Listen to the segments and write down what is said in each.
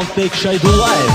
Талантбек Шайдуллаев.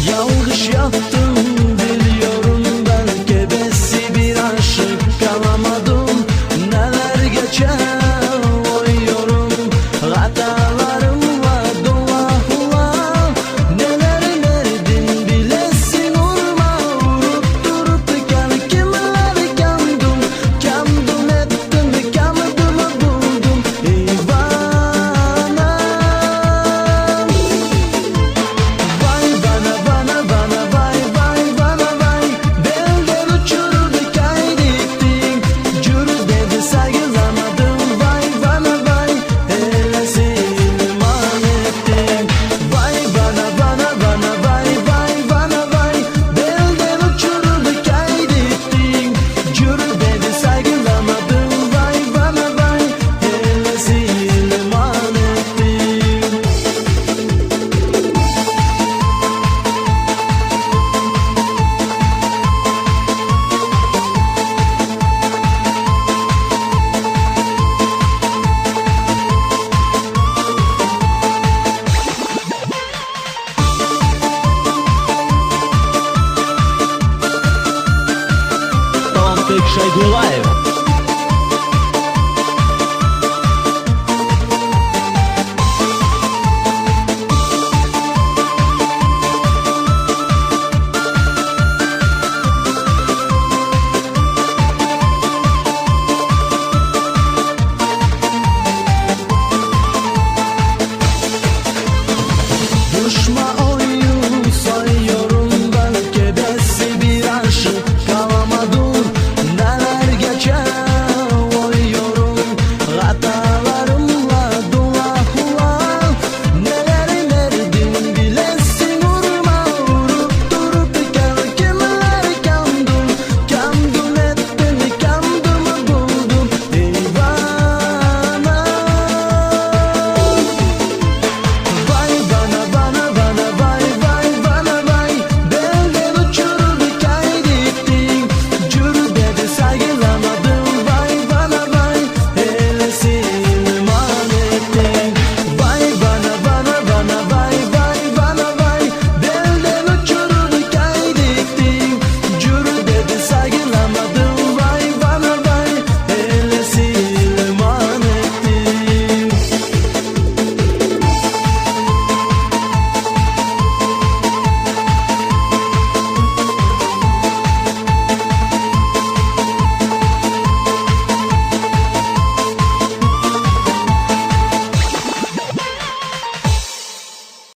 Yanlış yaptım biliyorum, belki ebesi bir aşık kalamadım. Neler geçer oyuyorum, hatalarımla dola. Neler verdin bilesin urma, vurup durup gel kimler kendim ettim, kendimi buldum bana. Vay bana belden uçurdu kaydettin, cürü dedi saygılamadım. Vay bana hele silman ettin. Vay bana belden uçurdu kaydettin, cürü dedi saygılamadım. Vay bana hele silman ettin. Талантбек Шайдуллаев.